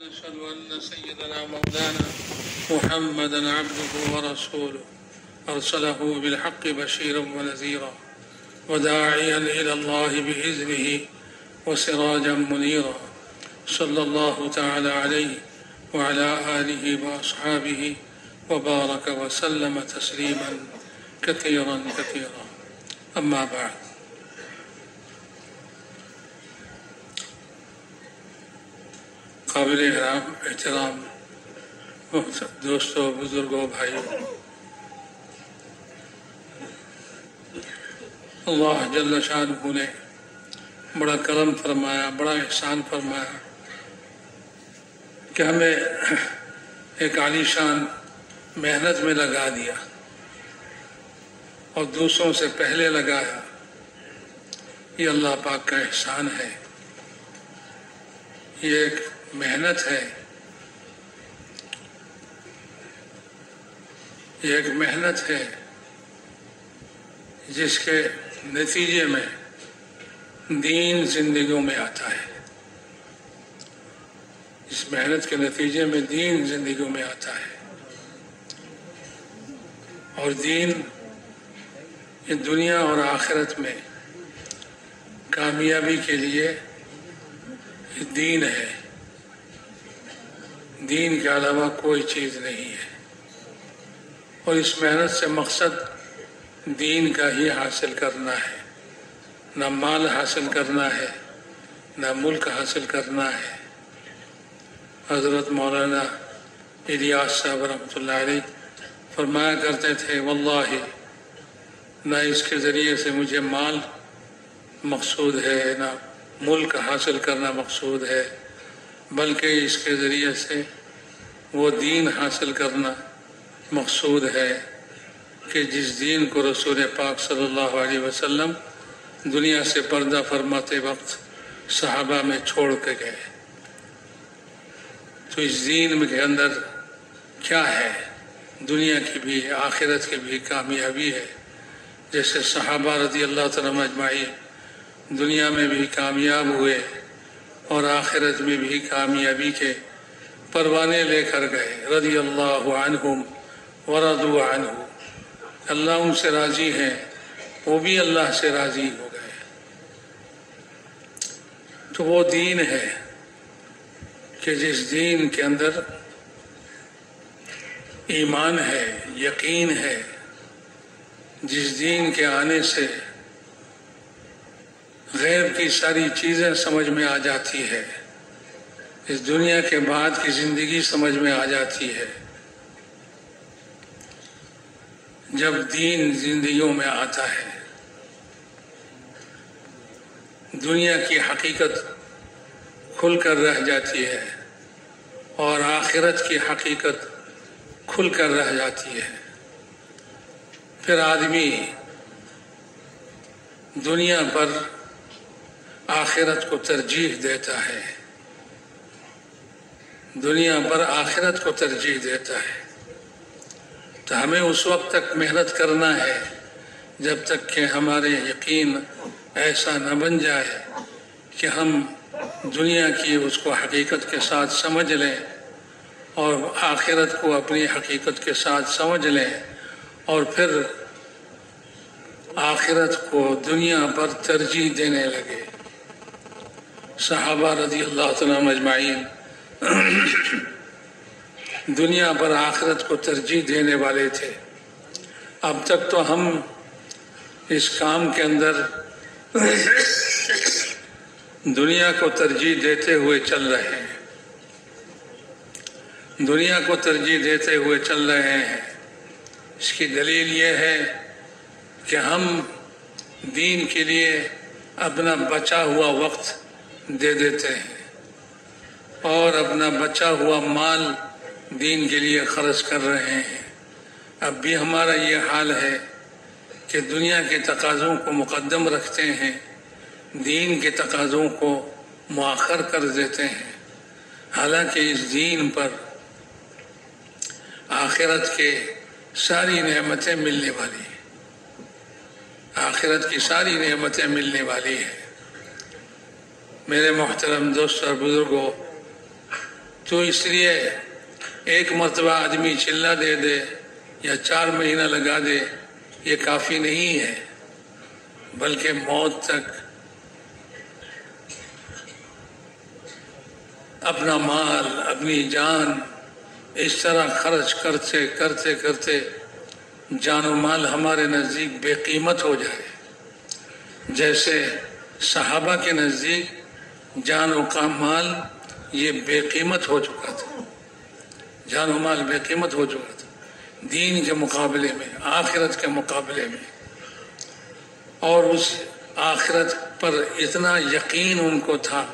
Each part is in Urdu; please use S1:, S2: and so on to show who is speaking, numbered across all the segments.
S1: نشهد أن سيدنا مولانا محمدا عبده ورسوله أرسله بالحق بشيرا ونذيرا وداعيا إلى الله بإذنه وسراجا منيرا صلى الله تعالى عليه وعلى آله وأصحابه وبارك وسلم تسليما كثيرا كثيرا. أما بعد، قابل احترام دوستوں، بزرگوں، بھائیوں، اللہ جل شانہ نے بڑا کرم فرمایا، بڑا احسان فرمایا کہ ہمیں ایک عالی شان محنت میں لگا دیا اور دوسروں سے پہلے لگایا. یہ اللہ پاک کا احسان ہے. یہ ایک محنت ہے، یہ ایک محنت ہے جس کے نتیجے میں دین زندگیوں میں آتا ہے. اس محنت کے نتیجے میں دین زندگیوں میں آتا ہے، اور دین یہ دنیا اور آخرت میں کامیابی کے لیے یہ دین ہے. دین کے علاوہ کوئی چیز نہیں ہے، اور اس محنت سے مقصد دین کا ہی حاصل کرنا ہے. نہ مال حاصل کرنا ہے، نہ ملک حاصل کرنا ہے. حضرت مولانا الیاس صاحب رحمۃ اللہ علیہ فرمایا کرتے تھے، واللہ نہ اس کے ذریعے سے مجھے مال مقصود ہے، نہ ملک حاصل کرنا مقصود ہے، بلکہ اس کے ذریعے سے وہ دین حاصل کرنا مقصود ہے کہ جس دین کو رسول پاک صلی اللہ علیہ وسلم دنیا سے پردہ فرماتے وقت صحابہ میں چھوڑ کے گئے. تو اس دین کے اندر کیا ہے؟ دنیا کی بھی آخرت کی بھی کامیابی ہے. جیسے صحابہ رضی اللہ تعالیٰ اجمعین دنیا میں بھی کامیاب ہوئے اور آخرت میں بھی کامیابی کے پروانے لے کر گئے. رضی اللہ عنہم ورضوا عنہ، اللہ ان سے راضی ہیں، وہ بھی اللہ سے راضی ہو گئے. تو وہ دین ہے کہ جس دین کے اندر ایمان ہے، یقین ہے، جس دین کے آنے سے غیب کی ساری چیزیں سمجھ میں آ جاتی ہے، اس دنیا کے بعد کی زندگی سمجھ میں آ جاتی ہے. جب دین زندگیوں میں آتا ہے، دنیا کی حقیقت کھل کر رہ جاتی ہے اور آخرت کی حقیقت کھل کر رہ جاتی ہے. پھر آدمی دنیا پر آخرت کو ترجیح دیتا ہے، دنیا پر آخرت کو ترجیح دیتا ہے. تو ہمیں اس وقت تک محنت کرنا ہے جب تک کہ ہمارے یقین ایسا نہ بن جائے کہ ہم دنیا کی اس کو حقیقت کے ساتھ سمجھ لیں اور آخرت کو اپنی حقیقت کے ساتھ سمجھ لیں، اور پھر آخرت کو دنیا پر ترجیح دینے لگے. صحابہ رضی اللہ تعالیٰ اجمعین دنیا پر آخرت کو ترجیح دینے والے تھے. اب تک تو ہم اس کام کے اندر دنیا کو ترجیح دیتے ہوئے چل رہے ہیں، دنیا کو ترجیح دیتے ہوئے چل رہے ہیں. اس کی دلیل یہ ہے کہ ہم دین کے لیے اپنا بچا ہوا وقت دے دیتے ہیں اور اپنا بچا ہوا مال دین کے لیے خرچ کر رہے ہیں. اب بھی ہمارا یہ حال ہے کہ دنیا کے تقاضوں کو مقدم رکھتے ہیں، دین کے تقاضوں کو مؤخر کر دیتے ہیں. حالانکہ اس دین پر آخرت کے ساری نعمتیں ملنے والی ہیں، آخرت کی ساری نعمتیں ملنے والی ہیں. میرے محترم دوست اور بزرگوں، تو اس لیے ایک مرتبہ آدمی چلہ دے دے یا 4 مہینہ لگا دے یہ کافی نہیں ہے، بلکہ موت تک اپنا مال، اپنی جان اس طرح خرچ کرتے کرتے کرتے جان و مال ہمارے نزدیک بے قیمت ہو جائے، جیسے صحابہ کے نزدیک جان و مال یہ بے قیمت ہو چکا تھا، جان و مال بے قیمت ہو چکا تھا دین کے مقابلے میں، آخرت کے مقابلے میں، اور اس آخرت پر اتنا یقین ان کو تھا،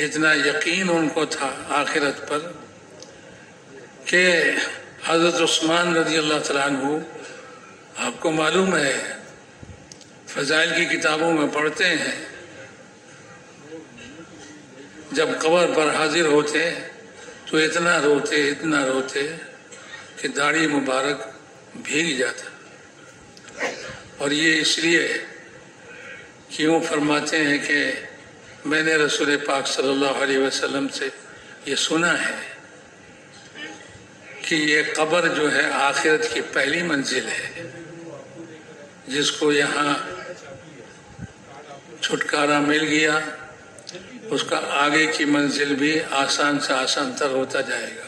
S1: اتنا یقین ان کو تھا آخرت پر کہ حضرت عثمان رضی اللہ تعالیٰ عنہ، آپ کو معلوم ہے فضائل کی کتابوں میں پڑھتے ہیں، جب قبر پر حاضر ہوتے تو اتنا روتے کہ داڑھی مبارک بھیگ جاتا، اور یہ اس لیے کیوں فرماتے ہیں کہ میں نے رسول پاک صلی اللہ علیہ وسلم سے یہ سنا ہے کہ یہ قبر جو ہے آخرت کی پہلی منزل ہے، جس کو یہاں چھٹکارا مل گیا اس کا آگے کی منزل بھی آسان سے آسان تر ہوتا جائے گا،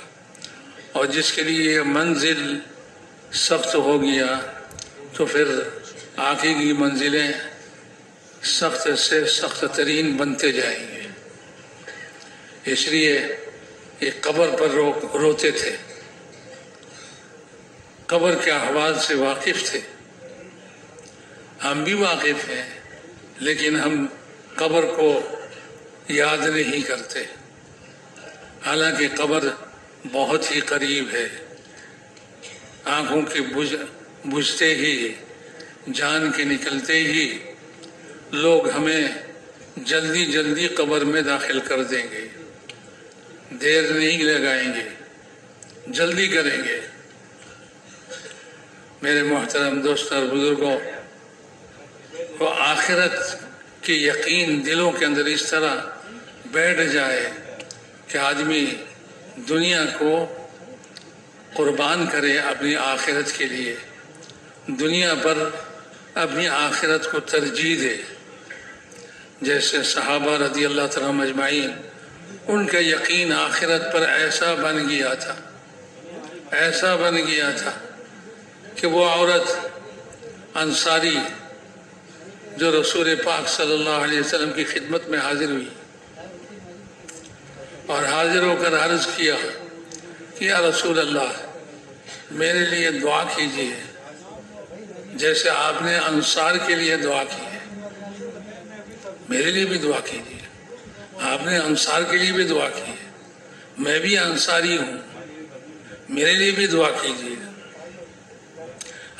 S1: اور جس کے لیے یہ منزل سخت ہو گیا تو پھر آگے کی منزلیں سخت سے سخت ترین بنتے جائیں گے۔ اس لیے یہ قبر پر روتے تھے، قبر کے احوال سے واقف تھے، ہم بھی واقف ہیں لیکن ہم قبر کو یاد نہیں کرتے، حالانکہ قبر بہت ہی قریب ہے، آنکھوں کے بجھتے ہی، جان کے نکلتے ہی لوگ ہمیں جلدی جلدی قبر میں داخل کر دیں گے، دیر نہیں لگائیں گے، جلدی کریں گے۔ میرے محترم دوست اور بزرگوں، وہ آخرت کی یقین دلوں کے اندر اس طرح بیٹھ جائے کہ آدمی دنیا کو قربان کرے اپنی آخرت کے لیے، دنیا پر اپنی آخرت کو ترجیح دے، جیسے صحابہ رضی اللہ تعالیٰ مجمعین، ان کا یقین آخرت پر ایسا بن گیا تھا کہ وہ عورت انصاری جو رسول پاک صلی اللہ علیہ وسلم کی خدمت میں حاضر ہوئی اور حاضر ہو کر عرض کیا کہ یا رسول اللہ میرے لیے دعا کیجیے جیسے آپ نے انصار کے لیے دعا کی ہے، میرے لیے بھی دعا کیجیے، آپ نے انصار کے لیے بھی دعا کی ہے، میں بھی انصاری ہوں، میرے لیے بھی دعا کیجیے۔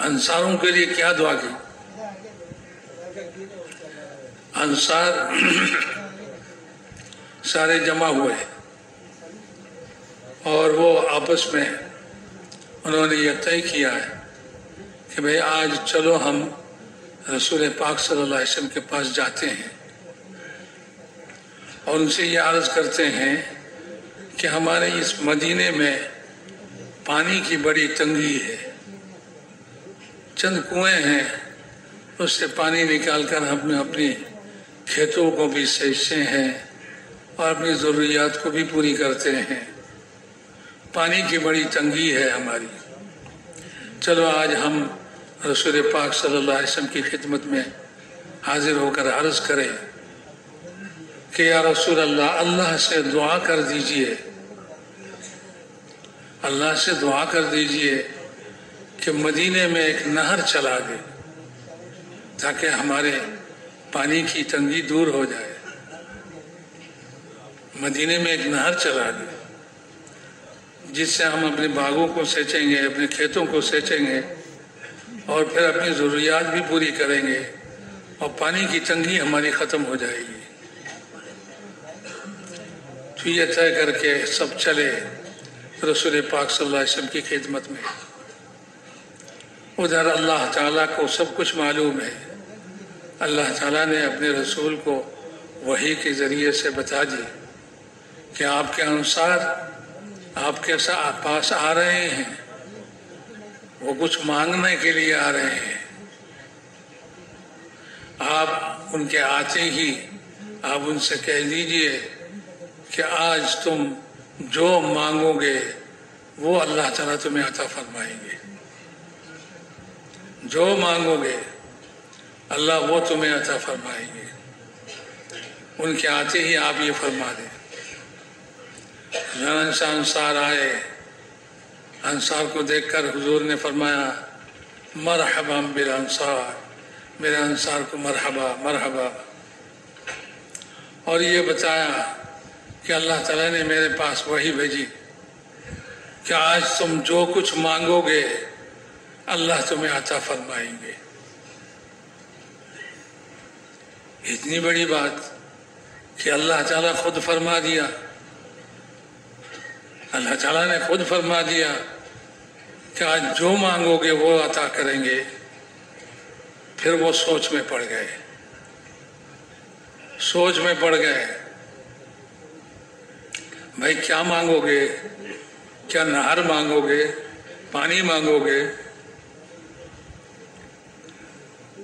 S1: انصاروں کے لیے کیا دعا کی؟ انصار سارے جمع ہوئے اور وہ آپس میں انہوں نے یہ طے کیا ہے کہ بھئی آج چلو ہم رسول پاک صلی اللہ علیہ وسلم کے پاس جاتے ہیں اور ان سے یہ عرض کرتے ہیں کہ ہمارے اس مدینے میں پانی کی بڑی تنگی ہے، چند کنویں ہیں، اس سے پانی نکال کر ہم اپنی کھیتوں کو بھی سینچتے ہیں اور اپنی ضروریات کو بھی پوری کرتے ہیں، پانی کی بڑی تنگی ہے ہماری، چلو آج ہم رسول پاک صلی اللہ علیہ وسلم کی خدمت میں حاضر ہو کر عرض کریں کہ یا رسول اللہ، اللہ سے دعا کر دیجئے، اللہ سے دعا کر دیجئے کہ مدینے میں ایک نہر چلا دے تاکہ ہمارے پانی کی تنگی دور ہو جائے، مدینے میں ایک نہر چلا دے جس سے ہم اپنے باغوں کو سینچیں گے، اپنے کھیتوں کو سینچیں گے اور پھر اپنی ضروریات بھی پوری کریں گے اور پانی کی تنگی ہماری ختم ہو جائے گی۔ تو یہ طے کر کے سب چلے رسول پاک صلی اللہ علیہ وسلم کی خدمت میں۔ ادھر اللہ تعالیٰ کو سب کچھ معلوم ہے، اللہ تعالیٰ نے اپنے رسول کو وحی کے ذریعے سے بتا دی کہ آپ کے انصار آپ کے پاس آ رہے ہیں، وہ کچھ مانگنے کے لیے آ رہے ہیں، آپ ان کے آتے ہی آپ ان سے کہہ دیجئے کہ آج تم جو مانگو گے وہ اللہ تعالیٰ تمہیں عطا فرمائیں گے، جو مانگو گے اللہ وہ تمہیں عطا فرمائیں گے۔ ان کے آتے ہی آپ یہ فرما دیں۔ انصار آئے، انصار کو دیکھ کر حضور نے فرمایا مرحبا بالانصار، میرے انصار کو مرحبا مرحبا، اور یہ بتایا کہ اللہ تعالیٰ نے میرے پاس وحی بھیجی کہ آج تم جو کچھ مانگو گے اللہ تمہیں عطا فرمائیں گے۔ اتنی بڑی بات کہ اللہ تعالیٰ خود فرما دیا، اللہ تعالیٰ نے خود فرما دیا کہ آج جو مانگو گے وہ عطا کریں گے۔ پھر وہ سوچ میں پڑ گئے، سوچ میں پڑ گئے، بھائی کیا مانگو گے؟ کیا نہر مانگو گے؟ پانی مانگو گے؟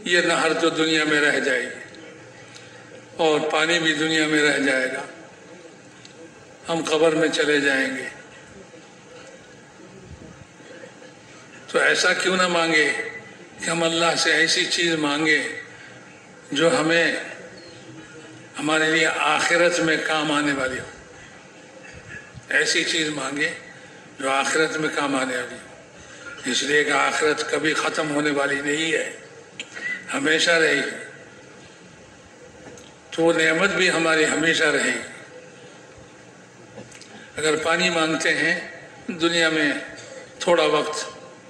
S1: یہ نہر تو دنیا میں رہ جائے گی اور پانی بھی دنیا میں رہ جائے گا، ہم قبر میں چلے جائیں گے، تو ایسا کیوں نہ مانگے کہ ہم اللہ سے ایسی چیز مانگے جو ہمیں ہمارے لیے آخرت میں کام آنے والی ہو، ایسی چیز مانگے جو آخرت میں کام آنے والی ہو، اس لیے کہ آخرت کبھی ختم ہونے والی نہیں ہے، ہمیشہ رہے گی، تو وہ نعمت بھی ہماری ہمیشہ رہے گی۔ اگر پانی مانگتے ہیں دنیا میں تھوڑا وقت،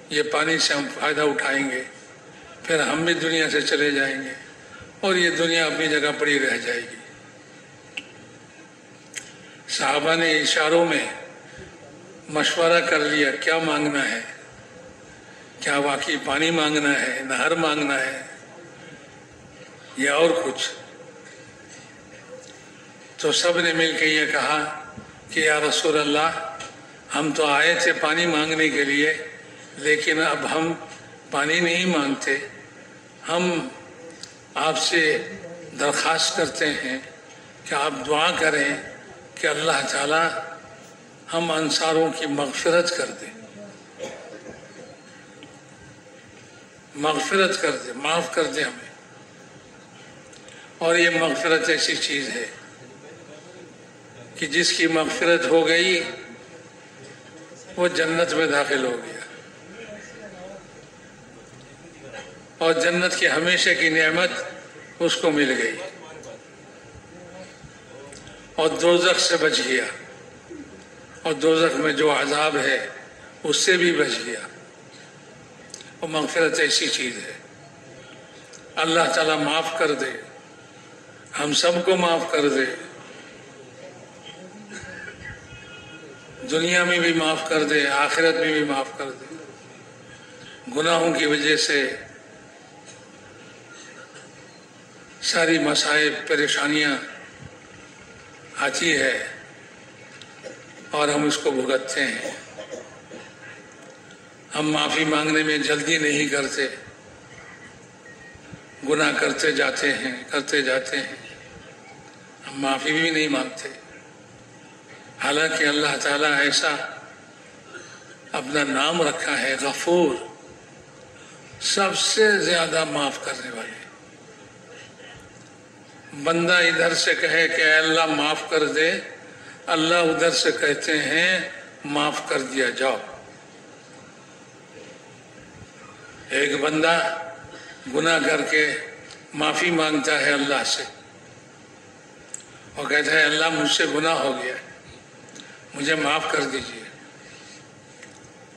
S1: یہ پانی سے ہم فائدہ اٹھائیں گے، پھر ہم بھی دنیا سے چلے جائیں گے اور یہ دنیا اپنی جگہ پڑی رہ جائے گی۔ صحابہ نے اشاروں میں مشورہ کر لیا کیا مانگنا ہے، کیا واقعی پانی مانگنا ہے، نہر مانگنا ہے یا اور کچھ؟ تو سب نے مل کے یہ کہا کہ یا رسول اللہ، ہم تو آئے تھے پانی مانگنے کے لیے، لیکن اب ہم پانی نہیں مانگتے، ہم آپ سے درخواست کرتے ہیں کہ آپ دعا کریں کہ اللہ تعالیٰ ہم انصاروں کی مغفرت کر دے، مغفرت کر دے، معاف کر دے ہمیں۔ اور یہ مغفرت ایسی چیز ہے کہ جس کی مغفرت ہو گئی وہ جنت میں داخل ہو گیا، اور جنت کی ہمیشہ کی نعمت اس کو مل گئی، اور دوزخ سے بچ گیا، اور دوزخ میں جو عذاب ہے اس سے بھی بچ گیا۔ وہ مغفرت ایسی چیز ہے، اللہ تعالیٰ معاف کر دے، ہم سب کو معاف کر دے، دنیا میں بھی معاف کر دے، آخرت میں بھی معاف کر دے۔ گناہوں کی وجہ سے ساری مصائب پریشانیاں آتی ہے اور ہم اس کو بھگتتے ہیں، ہم معافی مانگنے میں جلدی نہیں کرتے، گناہ کرتے جاتے ہیں، ہم معافی بھی نہیں مانگتے، حالانکہ اللہ تعالیٰ ایسا اپنا نام رکھا ہے غفور، سب سے زیادہ معاف کرنے والے۔ بندہ ادھر سے کہے کہ اے اللہ معاف کر دے، اللہ ادھر سے کہتے ہیں معاف کر دیا جاؤ۔ ایک بندہ گناہ کر کے معافی مانگتا ہے اللہ سے اور کہتا ہے اللہ مجھ سے گناہ ہو گیا، مجھے معاف کر دیجیے،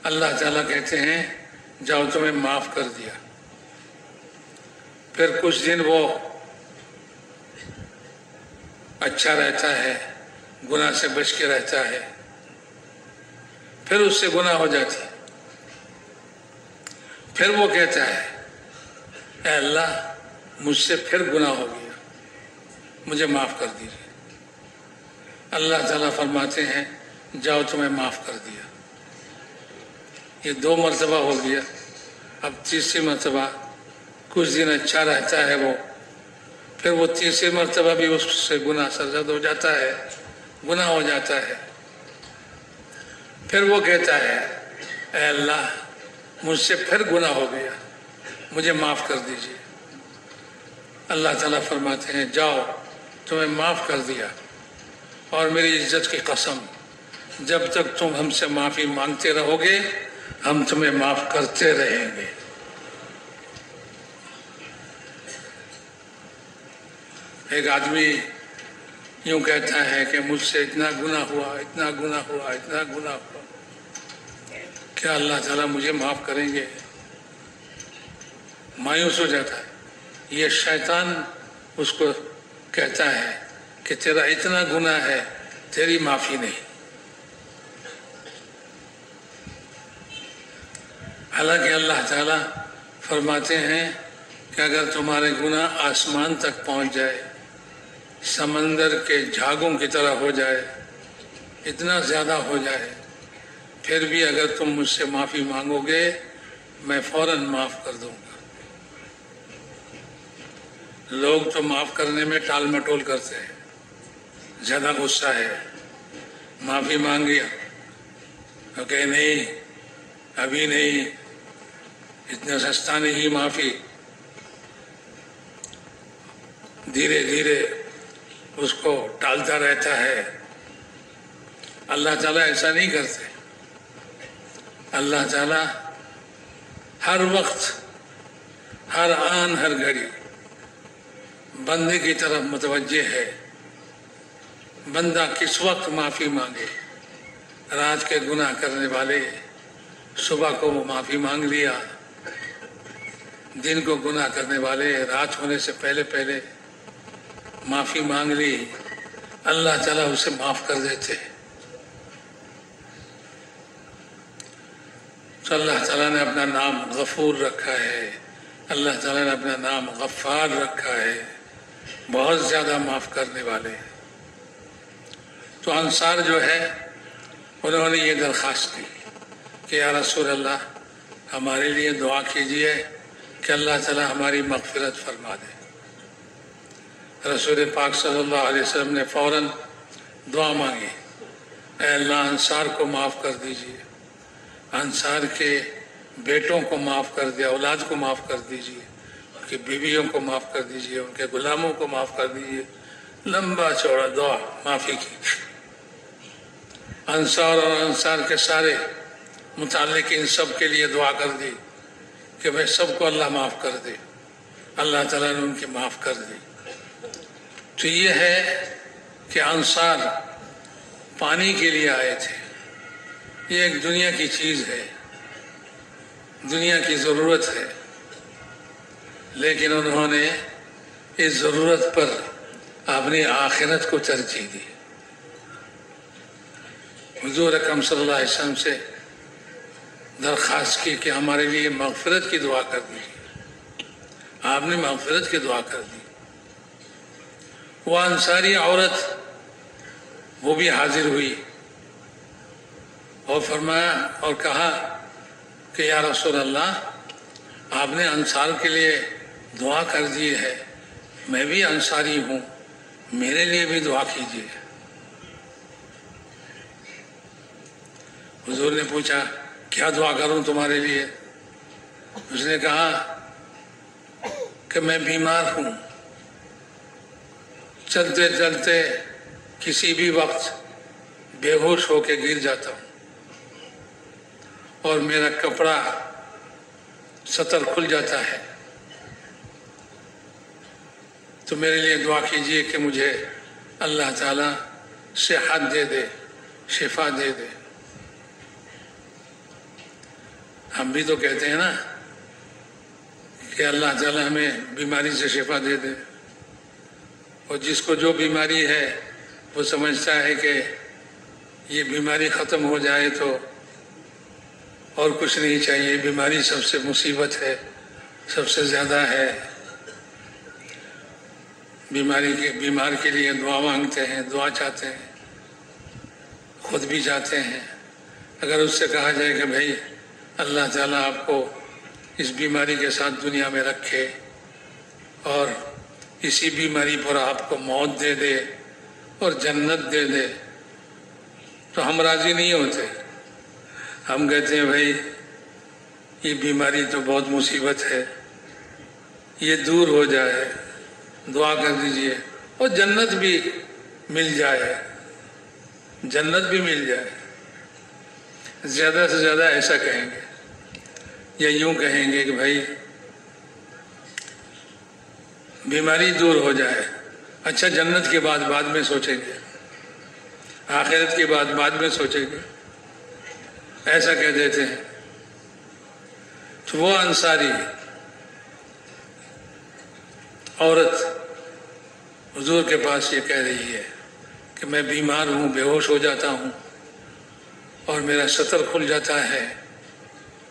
S1: اللہ تعالیٰ کہتے ہیں جاؤ تمہیں معاف کر دیا۔ پھر کچھ دن وہ اچھا رہتا ہے، گناہ سے بچ کے رہتا ہے، پھر اس سے گناہ ہو جاتی ہے، پھر وہ کہتا ہے اے اللہ مجھ سے پھر گناہ ہو گیا، مجھے معاف کر دیجیے۔ اللہ تعالیٰ فرماتے ہیں جاؤ تمہیں معاف کر دیا. یہ 2 مرتبہ ہو گیا. اب تیسری مرتبہ کچھ دن اچھا رہتا ہے وہ، پھر وہ تیسری مرتبہ بھی اس سے گناہ سرزد ہو جاتا ہے، گناہ ہو جاتا ہے. پھر وہ کہتا ہے اے اللہ مجھ سے پھر گناہ ہو گیا، مجھے معاف کر دیجیے. اللہ تعالیٰ فرماتے ہیں جاؤ تمہیں معاف کر دیا، اور میری عزت کی قسم جب تک تم ہم سے معافی مانگتے رہو گے ہم تمہیں معاف کرتے رہیں گے. ایک آدمی یوں کہتا ہے کہ مجھ سے اتنا گناہ ہوا، اتنا گناہ ہوا، اتنا گناہ ہوا، کیا اللہ تعالیٰ مجھے معاف کریں گے؟ مایوس ہو جاتا ہے. یہ شیطان اس کو کہتا ہے کہ تیرا اتنا گناہ ہے، تیری معافی نہیں. حالانکہ اللہ تعالیٰ فرماتے ہیں کہ اگر تمہارے گناہ آسمان تک پہنچ جائے، سمندر کے جھاگوں کی طرح ہو جائے، اتنا زیادہ ہو جائے، پھر بھی اگر تم مجھ سے معافی مانگو گے میں فوراً معاف کر دوں گا. لوگ تو معاف کرنے میں ٹال مٹول کرتے ہیں، زیادہ غصہ ہے، معافی مانگیا کہ نہیں ابھی نہیں، اتنا سستا نہیں معافی. دھیرے دھیرے اس کو ٹالتا رہتا ہے. اللہ تعالیٰ ایسا نہیں کرتے. اللہ تعالیٰ ہر وقت، ہر آن، ہر گھڑی بندے کی طرف متوجہ ہے. بندہ کس وقت معافی مانگے. رات کے گناہ کرنے والے صبح کو وہ معافی مانگ لیا، دن کو گناہ کرنے والے رات ہونے سے پہلے پہلے معافی مانگ لی، اللہ تعالیٰ اسے معاف کر دیتے. تو اللہ تعالیٰ نے اپنا نام غفور رکھا ہے، اللہ تعالیٰ نے اپنا نام غفار رکھا ہے، بہت زیادہ معاف کرنے والے. تو انصار جو ہے انہوں نے یہ درخواست کی کہ یا رسول اللہ ہمارے لیے دعا کیجیے کہ اللہ تعالیٰ ہماری مغفرت فرما دے. رسول پاک صلی اللہ علیہ وسلم نے فوراً دعا مانگی، اے اللہ انصار کو معاف کر دیجیے، انصار کے بیٹوں کو معاف کر دیا، اولاد کو معاف کر دیجیے، ان کی بیویوں کو معاف کر دیجیے، ان کے غلاموں کو معاف کر دیجیے. لمبا چوڑا دعا معافی کی. انصار اور انصار کے سارے متعلقین سب کے لیے دعا کر دی کہ میں سب کو اللہ معاف کر دے. اللہ تعالیٰ نے ان کی معاف کر دی. تو یہ ہے کہ انصار پانی کے لیے آئے تھے. یہ ایک دنیا کی چیز ہے، دنیا کی ضرورت ہے، لیکن انہوں نے اس ضرورت پر اپنی آخرت کو ترجیح دی. حضور اکرم صلی اللہ علیہ وسلم سے درخواست کی کہ ہمارے لیے مغفرت کی دعا کر دیجیے. آپ نے مغفرت کی دعا کر دی. وہ انصاری عورت وہ بھی حاضر ہوئی اور فرمایا اور کہا کہ یا رسول اللہ آپ نے انصار کے لیے دعا کر دی ہے، میں بھی انصاری ہوں، میرے لیے بھی دعا کیجیے. حضور نے پوچھا کیا دعا کروں تمہارے لیے؟ اس نے کہا کہ میں بیمار ہوں، چلتے چلتے کسی بھی وقت بے ہوش ہو کے گر جاتا ہوں اور میرا کپڑا سطر کھل جاتا ہے، تو میرے لیے دعا کیجیے کہ مجھے اللہ تعالیٰ صحت دے دے، شفا دے دے. ہم بھی تو کہتے ہیں نا کہ اللہ تعالیٰ ہمیں بیماری سے شفا دے دے، اور جس کو جو بیماری ہے وہ سمجھتا ہے کہ یہ بیماری ختم ہو جائے تو اور کچھ نہیں چاہیے، بیماری سب سے مصیبت ہے، سب سے زیادہ ہے. بیمار کے لیے دعا مانگتے ہیں، دعا چاہتے ہیں، خود بھی چاہتے ہیں اگر اس سے کہا جائے کہ بھائی اللہ تعالیٰ آپ کو اس بیماری کے ساتھ دنیا میں رکھے اور اسی بیماری پر آپ کو موت دے دے اور جنت دے دے تو ہم راضی نہیں ہوتے. ہم کہتے ہیں بھائی یہ بیماری تو بہت مصیبت ہے، یہ دور ہو جائے، دعا کر دیجئے اور جنت بھی مل جائے، جنت بھی مل جائے. زیادہ سے زیادہ ایسا کہیں گے یا یوں کہیں گے کہ بھائی بیماری دور ہو جائے، اچھا جنت کے بعد میں سوچیں گے، آخرت کے بعد میں سوچیں گے، ایسا کہہ دیتے ہیں. تو وہ انصاری عورت حضور کے پاس یہ کہہ رہی ہے کہ میں بیمار ہوں، بے ہوش ہو جاتا ہوں اور میرا سطر کھل جاتا ہے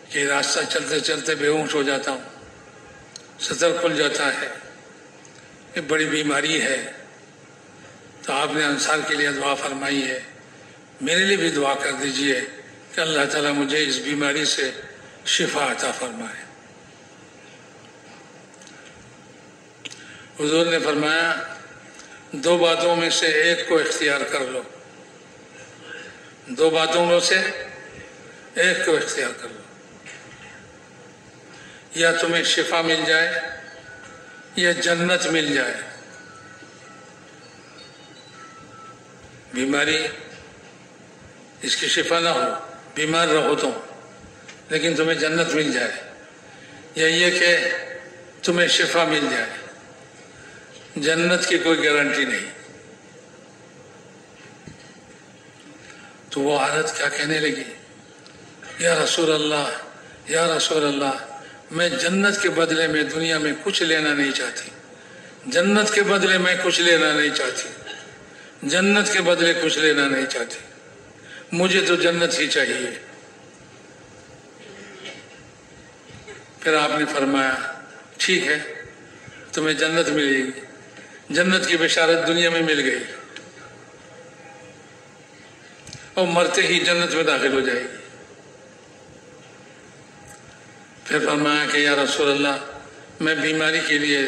S1: کہ راستہ چلتے چلتے بے ہوش ہو جاتا ہوں، سطر کھل جاتا ہے، یہ بڑی بیماری ہے. تو آپ نے انصار کے لیے دعا فرمائی ہے، میرے لیے بھی دعا کر دیجئے کہ اللہ تعالیٰ مجھے اس بیماری سے شفا عطا فرمائے. حضور نے فرمایا دو باتوں میں سے ایک کو اختیار کر لو، دو باتوں میں سے ایک کو اختیار کر لو، یا تمہیں شفا مل جائے یا جنت مل جائے. بیماری اس کی شفا نہ ہو، بیمار رہو تم لیکن تمہیں جنت مل جائے، یا یہ کہ تمہیں شفا مل جائے. جنت کی کوئی گارنٹی نہیں. تو وہ عورت کیا کہنے لگی، یا رسول اللہ، یا رسول اللہ، میں جنت کے بدلے میں دنیا میں کچھ لینا نہیں چاہتی، جنت کے بدلے میں کچھ لینا نہیں چاہتی، جنت کے بدلے کچھ لینا نہیں چاہتی، مجھے تو جنت ہی چاہیے. پھر آپ نے فرمایا ٹھیک ہے تمہیں جنت ملے گی. جنت کی بشارت دنیا میں مل گئی اور مرتے ہی جنت میں داخل ہو جائے گی. پھر فرمایا کہ یا رسول اللہ، میں بیماری کے لیے،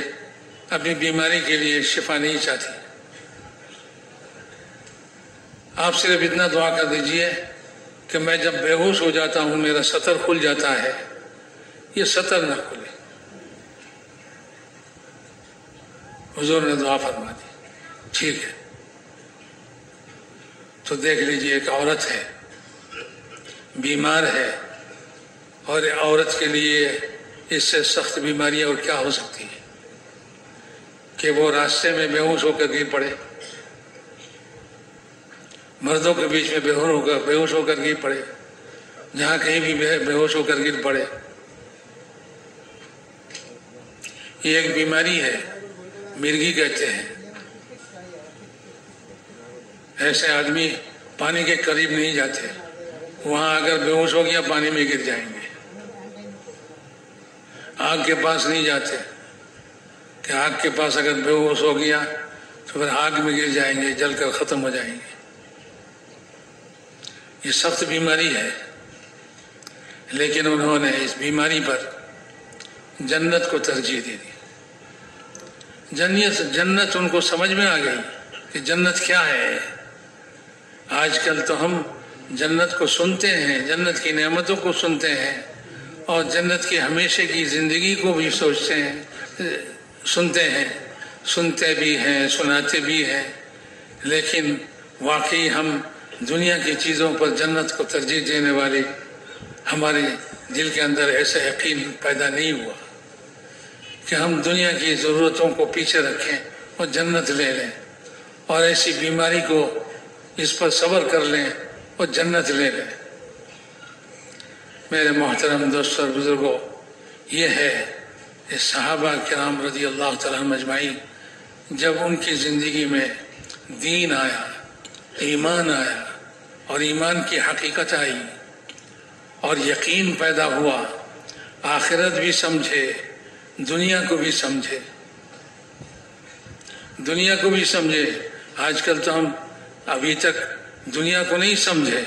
S1: اپنی بیماری کے لیے شفا نہیں چاہتی، آپ صرف اتنا دعا کر دیجئے کہ میں جب بے ہوش ہو جاتا ہوں میرا سطر کھل جاتا ہے، یہ سطر نہ کھلے. حضور نے دعا فرما دی ٹھیک ہے. تو دیکھ لیجئے ایک عورت ہے، بیمار ہے، اور عورت کے لیے اس سے سخت بیماریاں اور کیا ہو سکتی ہے کہ وہ راستے میں بے ہوش ہو کر گر پڑے، مردوں کے بیچ میں بے ہوش ہو کر گر پڑے، جہاں کہیں بھی بے ہوش ہو کر گر پڑے. یہ ایک بیماری ہے، مرگی کہتے ہیں. ایسے آدمی پانی کے قریب نہیں جاتے، وہاں اگر بے ہوش ہو گیا پانی میں گر جائیں گے. آگ کے پاس نہیں جاتے کہ آگ کے پاس اگر بے ہوش ہو گیا تو پھر آگ میں گر جائیں گے، جل کر ختم ہو جائیں گے. یہ سخت بیماری ہے، لیکن انہوں نے اس بیماری پر جنت کو ترجیح دے دی. جنت ان کو سمجھ میں آ گئی کہ جنت کیا ہے. آج کل تو ہم جنت کو سنتے ہیں، جنت کی نعمتوں کو سنتے ہیں اور جنت کی ہمیشہ کی زندگی کو بھی سوچتے ہیں، سنتے بھی ہیں، سناتے بھی ہیں، لیکن واقعی ہم دنیا کی چیزوں پر جنت کو ترجیح دینے والے ہمارے دل کے اندر ایسا یقین پیدا نہیں ہوا کہ ہم دنیا کی ضرورتوں کو پیچھے رکھیں اور جنت لے لیں، اور ایسی بیماری کو اس پر صبر کر لیں اور جنت لے لیں. میرے محترم دوستوں اور بزرگوں، یہ ہے کہ صحابہ کرام رضی اللہ تعالیٰ عنہم اجمعین جب ان کی زندگی میں دین آیا، ایمان آیا اور ایمان کی حقیقت آئی اور یقین پیدا ہوا، آخرت بھی سمجھے، دنیا کو بھی سمجھے، دنیا کو بھی سمجھے. آج کل تو ہم ابھی تک دنیا کو نہیں سمجھے،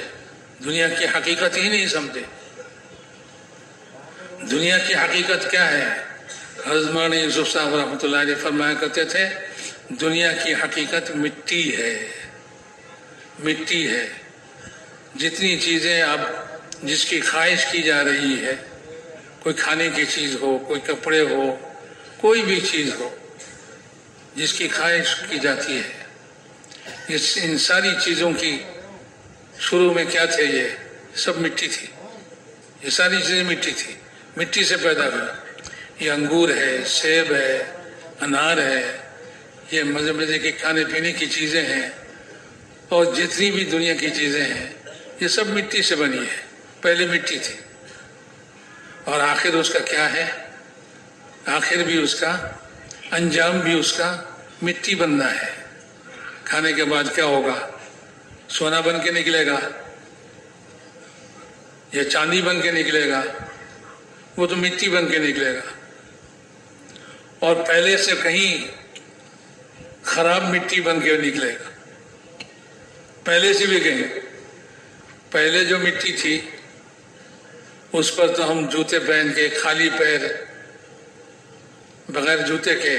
S1: دنیا کی حقیقت ہی نہیں سمجھے۔ دنیا کی حقیقت کیا ہے؟ حضرت مولانا یوسف صاحب رحمۃ اللہ علیہ فرمایا کرتے تھے دنیا کی حقیقت مٹی ہے، مٹی ہے۔ جتنی چیزیں اب جس کی خواہش کی جا رہی ہے، کوئی کھانے کی چیز ہو، کوئی کپڑے ہو، کوئی بھی چیز ہو جس کی خواہش کی جاتی ہے، ان ساری چیزوں کی شروع میں کیا تھے؟ یہ سب مٹی تھی، یہ ساری چیزیں مٹی تھی، مٹی سے پیدا ہوئی۔ یہ انگور ہے، سیب ہے، انار ہے، یہ مزے مزے کے کھانے پینے کی چیزیں ہیں، اور جتنی بھی دنیا کی چیزیں ہیں یہ سب مٹی سے بنی ہے، پہلے مٹی تھی۔ اور آخر اس کا کیا ہے؟ آخر بھی اس کا انجام بھی اس کا مٹی بننا ہے۔ کھانے کے بعد کیا ہوگا؟ سونا بن کے نکلے گا یا چاندی بن کے نکلے گا؟ وہ تو مٹی بن کے نکلے گا، اور پہلے سے کہیں خراب مٹی بن کے نکلے گا، پہلے سے بھی کہیں۔ پہلے جو مٹی تھی اس پر تو ہم جوتے پہن کے خالی پیر بغیر جوتے کے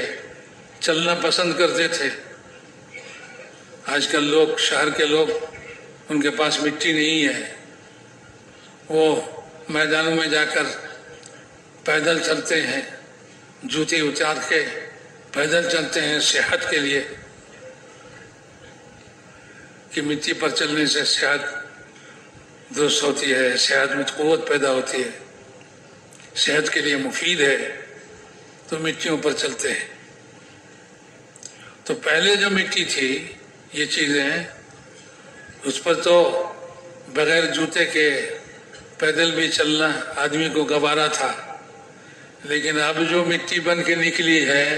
S1: چلنا پسند کرتے تھے۔ آج کل لوگ، شہر کے لوگ، ان کے پاس مٹی نہیں ہے، وہ میدانوں میں جا کر پیدل چلتے ہیں، جوتے اتار کے پیدل چلتے ہیں صحت کے لیے، کہ مٹی پر چلنے سے صحت درست ہوتی ہے، صحت میں قوت پیدا ہوتی ہے، صحت کے لیے مفید ہے، تو مٹیوں پر چلتے ہیں۔ تو پہلے جو مٹی تھی یہ چیزیں، اس پر تو بغیر جوتے کے پیدل بھی چلنا آدمی کو گوارا تھا، لیکن اب جو مٹی بن کے نکلی ہے،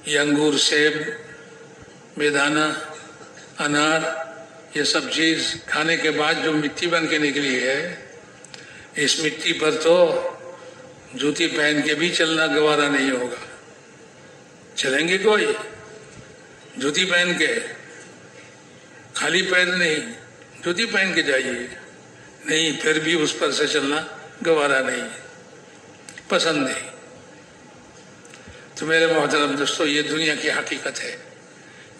S1: یہ انگور، سیب، بیدانہ، انار، یہ سب چیز کھانے کے بعد جو مٹی بن کے نکلی ہے، اس مٹی پر تو جوتی پہن کے بھی چلنا گوارا نہیں ہوگا۔ چلیں گے کوئی جوتی پہن کے؟ خالی پیر نہیں، جوتی پہن کے جائیے، نہیں، پھر بھی اس پر سے چلنا گوارا نہیں، پسند نہیں۔ تو میرے محترم دوستو، یہ دنیا کی حقیقت ہے۔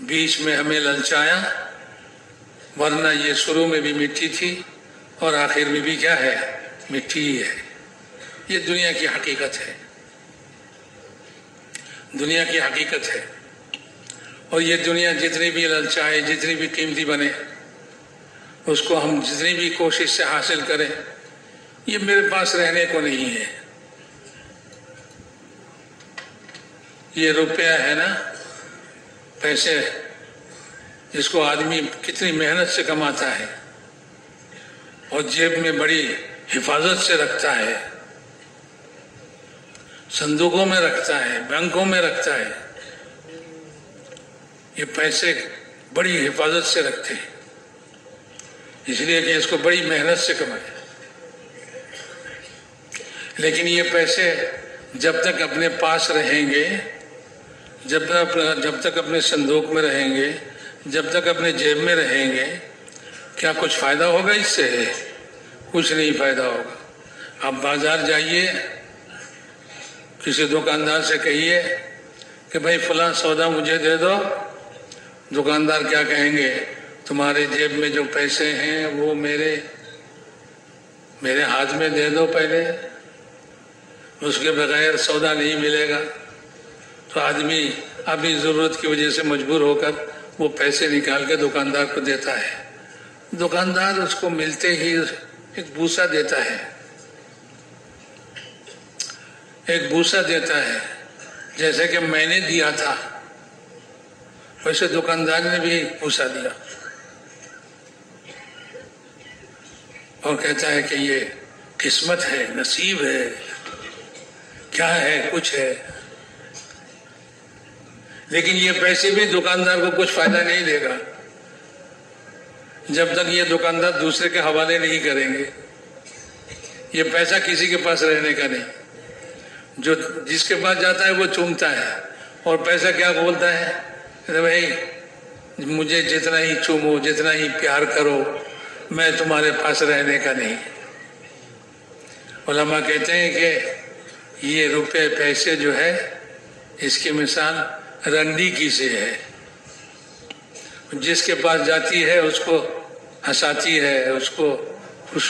S1: بیچ میں ہمیں للچایا، ورنہ یہ شروع میں بھی مٹی تھی اور آخر میں بھی کیا ہے؟ مٹی ہی ہے۔ یہ دنیا کی حقیقت ہے، دنیا کی حقیقت ہے۔ اور یہ دنیا جتنی بھی للچائے، جتنی بھی قیمتی بنے، اس کو ہم جتنی بھی کوشش سے حاصل کریں، یہ میرے پاس رہنے کو نہیں ہے۔ یہ روپیہ ہے نا، پیسے، جس کو آدمی کتنی محنت سے کماتا ہے اور جیب میں بڑی حفاظت سے رکھتا ہے، صندوقوں میں رکھتا ہے، بینکوں میں رکھتا ہے، یہ پیسے بڑی حفاظت سے رکھتے ہیں، اس لیے کہ اس کو بڑی محنت سے کمائے۔ لیکن یہ پیسے جب تک اپنے پاس رہیں گے، جب تک اپنے صندوق میں رہیں گے، جب تک اپنے جیب میں رہیں گے، کیا کچھ فائدہ ہوگا اس سے؟ کچھ نہیں فائدہ ہوگا۔ آپ بازار جائیے، کسی دکاندار سے کہیے کہ بھائی فلاں سودا مجھے دے دو، دکاندار کیا کہیں گے؟ تمہارے جیب میں جو پیسے ہیں وہ میرے ہاتھ میں دے دو پہلے، اس کے بغیر سودا نہیں ملے گا۔ تو آدمی اپنی ضرورت کی وجہ سے مجبور ہو کر وہ پیسے نکال کے دکاندار کو دیتا ہے۔ دکاندار اس کو ملتے ہی ایک بوسہ دیتا ہے، ایک بوسہ دیتا ہے، جیسے کہ میں نے دیا تھا ویسے دکاندار نے بھی بوسہ دیا، اور کہتا ہے کہ یہ قسمت ہے، نصیب ہے، کیا ہے، کچھ ہے۔ لیکن یہ پیسے بھی دکاندار کو کچھ فائدہ نہیں دے گا جب تک یہ دکاندار دوسرے کے حوالے نہیں کریں گے۔ یہ پیسہ کسی کے پاس رہنے کا نہیں، جو جس کے پاس جاتا ہے وہ چومتا ہے، اور پیسہ کیا بولتا ہے؟ ارے بھائی مجھے جتنا ہی چومو، جتنا ہی پیار کرو، میں تمہارے پاس رہنے کا نہیں۔ علماء کہتے ہیں کہ یہ روپے پیسے جو ہے اس کی مثال رنڈی کی سے ہے، جس کے پاس جاتی ہے اس کو ہنساتی ہے، اس کو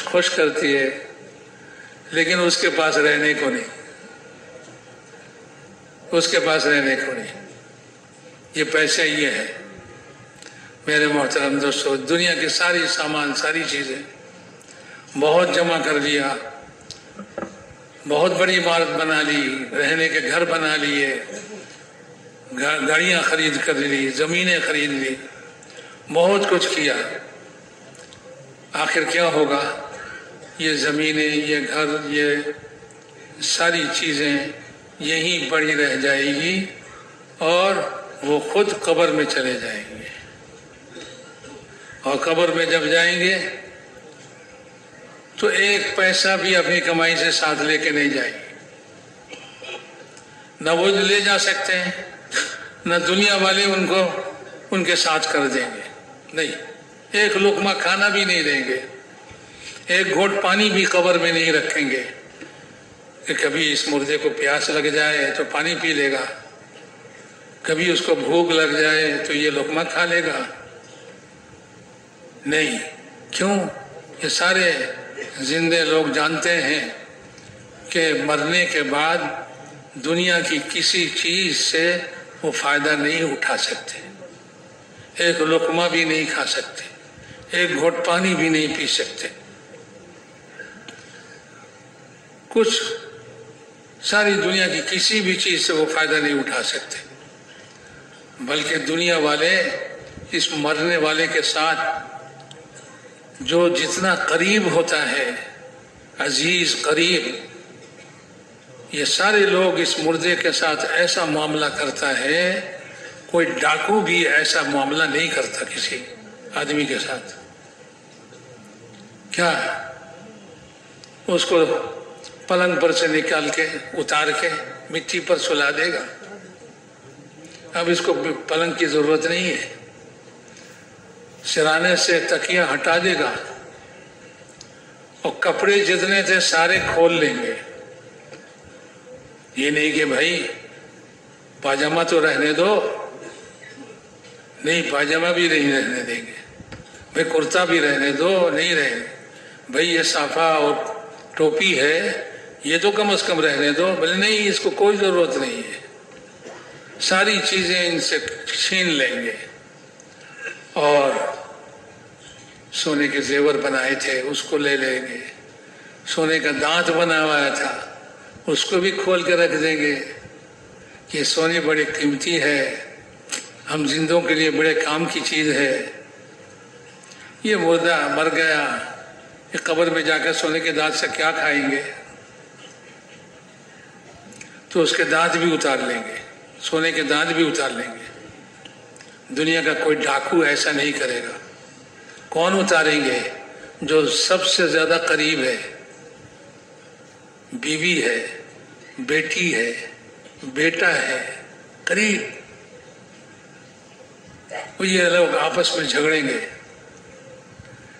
S1: خوش کرتی ہے، لیکن اس کے پاس رہنے کو نہیں، اس کے پاس رہنے کو نہیں۔ یہ پیسہ یہ ہے میرے محترم دوستو۔ دنیا کے ساری سامان، ساری چیزیں بہت جمع کر لیا، بہت بڑی عمارت بنا لی، رہنے کے گھر بنا لیے، گاڑیاں خرید کر لی، زمینیں خرید لی، بہت کچھ کیا، آخر کیا ہوگا؟ یہ زمینیں، یہ گھر، یہ ساری چیزیں یہیں پڑی رہ جائے گی اور وہ خود قبر میں چلے جائیں گے، اور قبر میں جب جائیں گے تو ایک پیسہ بھی اپنی کمائی سے ساتھ لے کے نہیں جائیں گے، نہ وہ لے جا سکتے ہیں، نہ دنیا والے ان کو ان کے ساتھ کر دیں گے، نہیں، ایک لقمہ کھانا بھی نہیں دیں گے، ایک گھونٹ پانی بھی قبر میں نہیں رکھیں گے کہ کبھی اس مردے کو پیاس لگ جائے تو پانی پی لے گا، کبھی اس کو بھوک لگ جائے تو یہ لقمہ کھا لے گا، نہیں۔ کیوں؟ یہ سارے زندے لوگ جانتے ہیں کہ مرنے کے بعد دنیا کی کسی چیز سے وہ فائدہ نہیں اٹھا سکتے، ایک لقمہ بھی نہیں کھا سکتے، ایک گھونٹ پانی بھی نہیں پی سکتے، کچھ ساری دنیا کی کسی بھی چیز سے وہ فائدہ نہیں اٹھا سکتے، بلکہ دنیا والے اس مرنے والے کے ساتھ جو جتنا قریب ہوتا ہے، عزیز قریب، یہ سارے لوگ اس مردے کے ساتھ ایسا معاملہ کرتا ہے، کوئی ڈاکو بھی ایسا معاملہ نہیں کرتا کسی آدمی کے ساتھ۔ کیا اس کو پلنگ پر سے نکال کے اتار کے مٹی پر سلا دے گا؟ اب اس کو پلنگ کی ضرورت نہیں ہے، سرانے سے تکیہ ہٹا دے گا اور کپڑے جتنے تھے سارے کھول لیں گے، یہ نہیں کہ بھائی پاجامہ تو رہنے دو، نہیں، پاجامہ بھی نہیں رہنے دیں گے، بھائی کرتا بھی رہنے دو، نہیں رہنے، بھائی یہ صافہ اور ٹوپی ہے یہ تو کم از کم رہنے دو، بولے نہیں، اس کو کوئی ضرورت نہیں ہے، ساری چیزیں ان سے چھین لیں گے، اور سونے کے زیور بنائے تھے اس کو لے لیں گے، سونے کا دانت بنا ہوا تھا اس کو بھی کھول کے رکھ دیں گے، یہ سونے بڑے قیمتی ہے، ہم زندوں کے لیے بڑے کام کی چیز ہے، یہ مردہ مر گیا، یہ قبر میں جا کر سونے کے دانت سے کیا کھائیں گے؟ تو اس کے دانت بھی اتار لیں گے، سونے کے دانت بھی اتار لیں گے۔ دنیا کا کوئی ڈاکو ایسا نہیں کرے گا۔ کون اتاریں گے؟ جو سب سے زیادہ قریب ہے، بیوی ہے، بیٹی ہے، بیٹا ہے، قریب، وہ یہ لوگ آپس میں جھگڑیں گے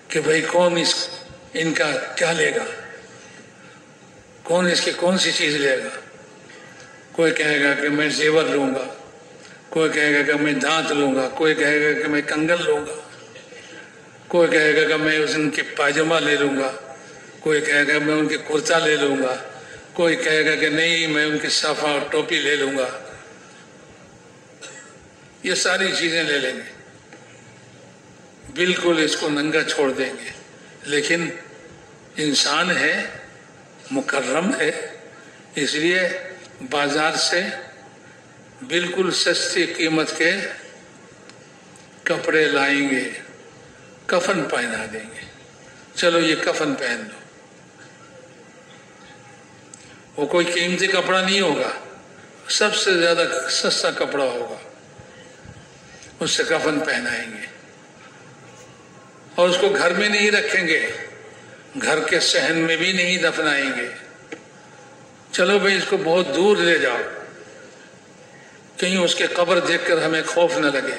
S1: کہ بھائی کون ان کا کیا لے گا، کون اس کی کون سی چیز لے گا۔ کوئی کہے گا کہ میں زیور لوں گا، کوئی کہے گا کہ میں دانت لوں گا، کوئی کہے گا کہ میں کنگن لوں گا، کوئی کہے گا کہ میں ان کے پاجامہ لے لوں گا، کوئی کہے گا میں ان کے کرتا لے لوں گا، کوئی کہے گا کہ نہیں میں ان کی صافہ اور ٹوپی لے لوں گا، یہ ساری چیزیں لے لیں گے، بالکل اس کو ننگا چھوڑ دیں گے۔ لیکن انسان ہے، مکرم ہے، اس لیے بازار سے بالکل سستی قیمت کے کپڑے لائیں گے، کفن پہنا دیں گے، چلو یہ کفن پہن لو۔ وہ کوئی قیمتی کپڑا نہیں ہوگا، سب سے زیادہ سستا کپڑا ہوگا، اس سے کفن پہنائیں گے، اور اس کو گھر میں نہیں رکھیں گے، گھر کے صحن میں بھی نہیں دفنائیں گے، چلو بھائی اس کو بہت دور لے جاؤ، کہیں اس کے قبر دیکھ کر ہمیں خوف نہ لگے،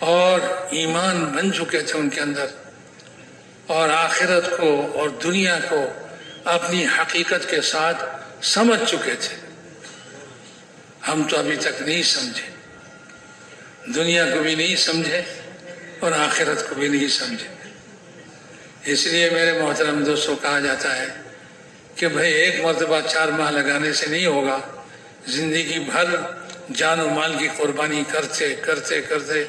S1: اور ایمان بن چکے تھے ان کے اندر، اور آخرت کو اور دنیا کو اپنی حقیقت کے ساتھ سمجھ چکے تھے۔ ہم تو ابھی تک نہیں سمجھے، دنیا کو بھی نہیں سمجھے اور آخرت کو بھی نہیں سمجھے۔ اس لیے میرے محترم دوستوں کہا جاتا ہے کہ بھئی ایک مرتبہ 4 ماہ لگانے سے نہیں ہوگا، زندگی بھر جان و مال کی قربانی کرتے کرتے کرتے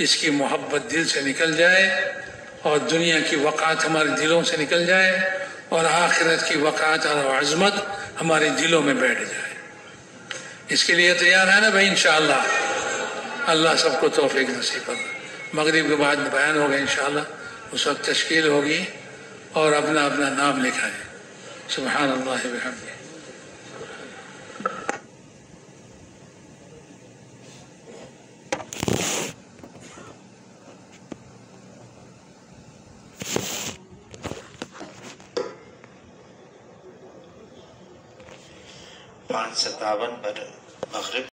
S1: اس کی محبت دل سے نکل جائے اور دنیا کی وقعت ہمارے دلوں سے نکل جائے اور آخرت کی وقعت اور عظمت ہمارے دلوں میں بیٹھ جائے۔ اس کے لیے تیار ہے نا بھائی؟ انشاءاللہ اللہ سب کو توفیق نصیب کرے۔ مغرب کے بعد بیان ہوگا انشاءاللہ، اس وقت تشکیل ہوگی اور اپنا اپنا نام لکھائے۔ سبحان اللہ بحمدہ۔
S2: پانچ 57 پر مغرب